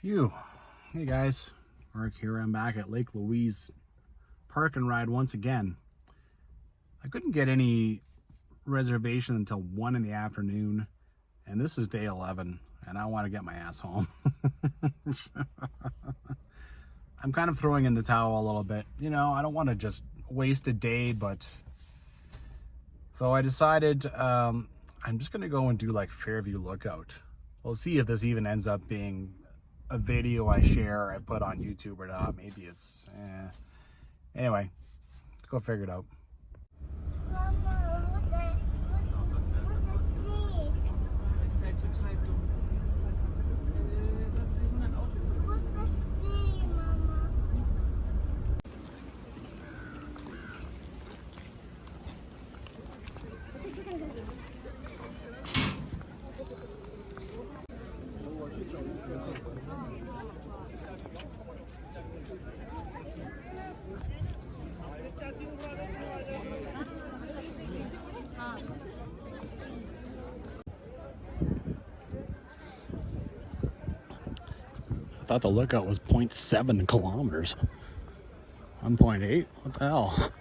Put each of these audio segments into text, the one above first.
Phew. Hey guys, Mark here. I'm back at Lake Louise park and ride once again. I couldn't get any reservation until 1 in the afternoon, and this is day 11, and I want to get my ass home. I'm kind of throwing in the towel a little bit. You know, I don't want to just waste a day, but so I decided I'm just going to go and do like Fairview Lookout. We'll see if this even ends up being a video I share, I put on YouTube or not. Maybe it's, Anyway, let's go figure it out. Mama, what the sea? What's the sea, Mama? I thought the lookout was 0.7 kilometers. 1.8? What the hell?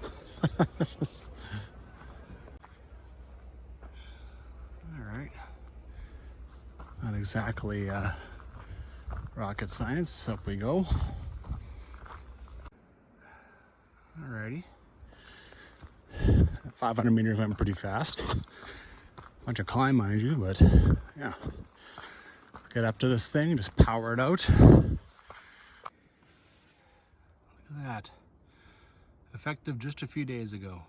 Alright. Not exactly rocket science. Up we go. Alrighty. 500 meters went pretty fast. Bunch of climb, mind you, but yeah. Let's get up to this thing, just power it out. Look at that. Effective just a few days ago.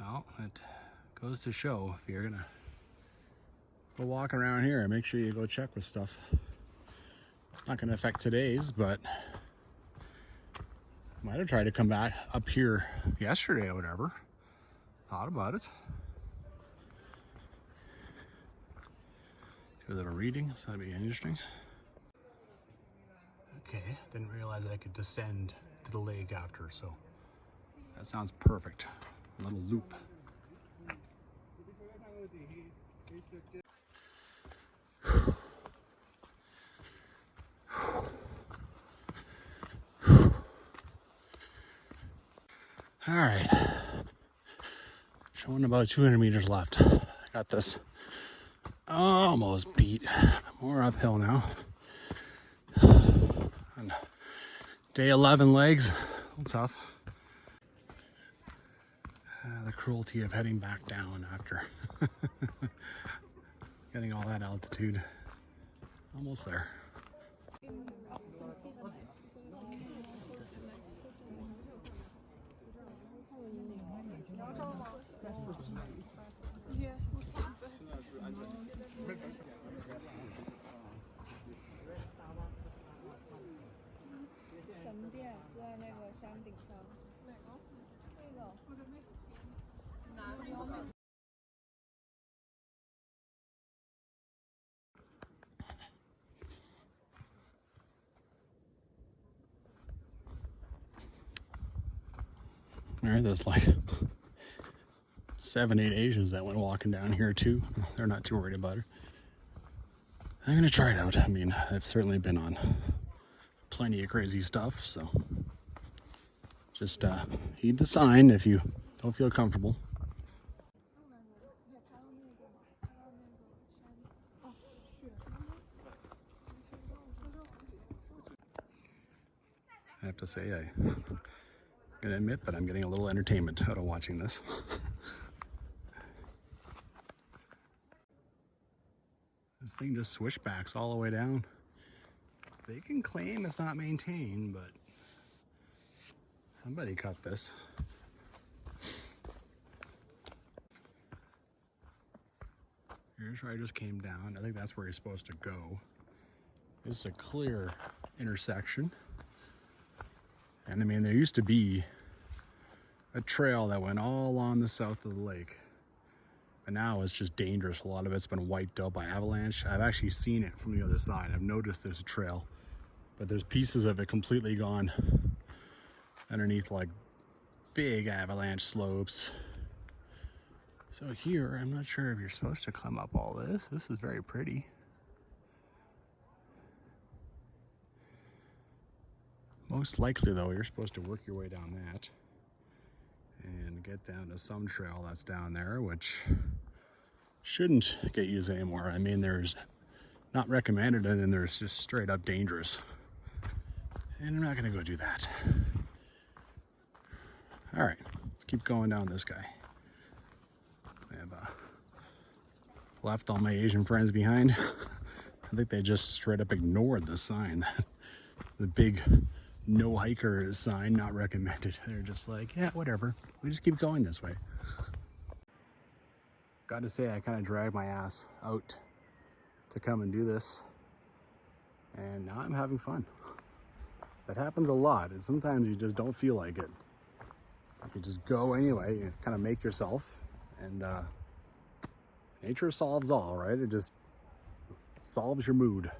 Well, it goes to show if you're gonna go walk around here, make sure you go check with stuff. Not gonna affect today's, but might have tried to come back up here yesterday or whatever. Thought about it. Do a little reading, so that'd be interesting. Okay, didn't realize I could descend to the lake after, so that sounds perfect. A little loop. All right, showing about 200 meters left. I got this almost beat. More uphill now. And day 11 legs, a little tough. The cruelty of heading back down after getting all that altitude. Almost there. There, there's like 7, 8 Asians that went walking down here too. They're not too worried about it. I'm gonna try it out. I mean, I've certainly been on plenty of crazy stuff, so just heed the sign if you don't feel comfortable. I have to say, I'm gonna admit that I'm getting a little entertainment out of watching this. This thing just switchbacks all the way down. They can claim it's not maintained, but somebody cut this. Here's where I just came down. I think that's where you're supposed to go. This is a clear intersection. And I mean, there used to be a trail that went all along the south of the lake. But now it's just dangerous. A lot of it's been wiped out by avalanche. I've actually seen it from the other side. I've noticed there's a trail, but there's pieces of it completely gone underneath like big avalanche slopes. So, So here, I'm not sure if you're supposed to climb up all this. This is very pretty. Most likely though, you're supposed to work your way down that and get down to some trail that's down there, which shouldn't get used anymore. I mean, there's not recommended, and then there's just straight up dangerous. And I'm not gonna go do that. All right, let's keep going down this guy. I have left all my Asian friends behind. I think they just straight up ignored the sign. The big no hiker sign, not recommended. They're just like, yeah, whatever. We just keep going this way. Got to say, I kind of dragged my ass out to come and do this. And now I'm having fun. That happens a lot, and sometimes you just don't feel like it. You just go anyway, you kind of make yourself, and nature solves all, right? It just solves your mood.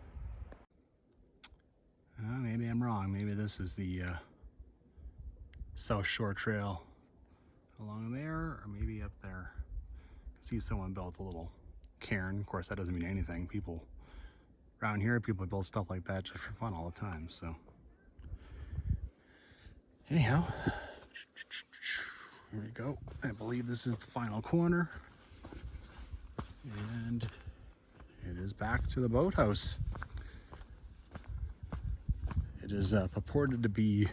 Maybe I'm wrong. Maybe this is the South Shore Trail along there, or maybe up there. I see someone built a little cairn. Of course, that doesn't mean anything. People around here, people build stuff like that just for fun all the time. So anyhow, here we go. I believe this is the final corner, and it is back to the boathouse. It is purported to be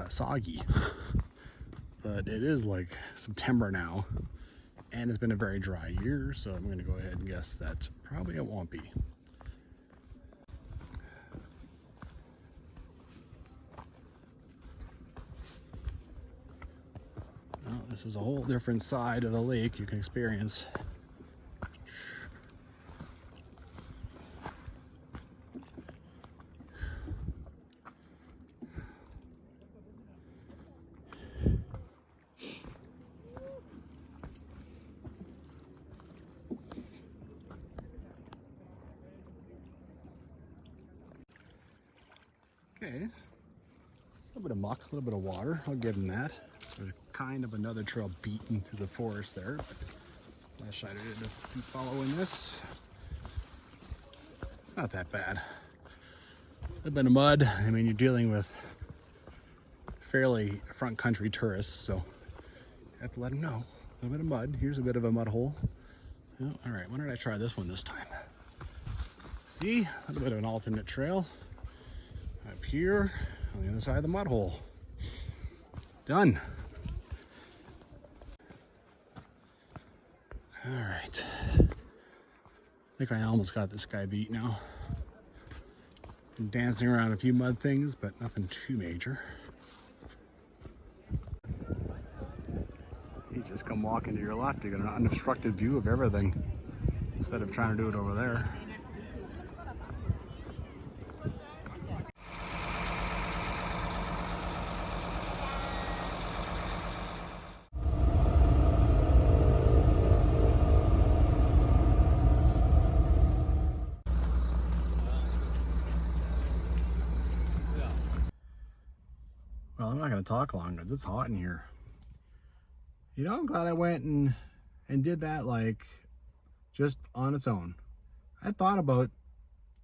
soggy, but it is like September now, and it's been a very dry year, so I'm going to go ahead and guess that probably it won't be. Well, this is a whole different side of the lake you can experience. Okay, a little bit of muck, a little bit of water, I'll give them that. There's kind of another trail beaten through the forest there, but I decided to just keep following this. It's not that bad. A little bit of mud. I mean, you're dealing with fairly front country tourists, so you have to let them know. A little bit of mud. Here's a bit of a mud hole. Oh, all right, why don't I try this one this time? See, a little bit of an alternate trail. Up here on the other side of the mud hole. Done. All right. I think I almost got this guy beat now. Been dancing around a few mud things, but nothing too major. You just come walking to your left, you get an unobstructed view of everything instead of trying to do it over there. Well, I'm not going to talk long because it's hot in here. You know, I'm glad I went and did that, like, just on its own. I thought about,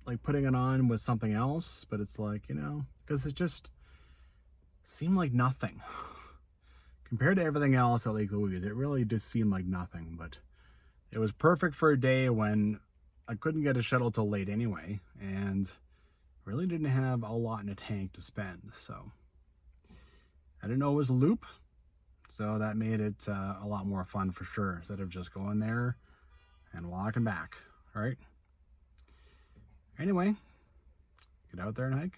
like, putting it on with something else, but it's like, you know, because it just seemed like nothing. Compared to everything else at Lake Louise, it really just seemed like nothing, but it was perfect for a day when I couldn't get a shuttle till late anyway, and really didn't have a lot in a tank to spend, so I didn't know it was a loop, so that made it a lot more fun for sure, instead of just going there and walking back, all right? Anyway, get out there and hike.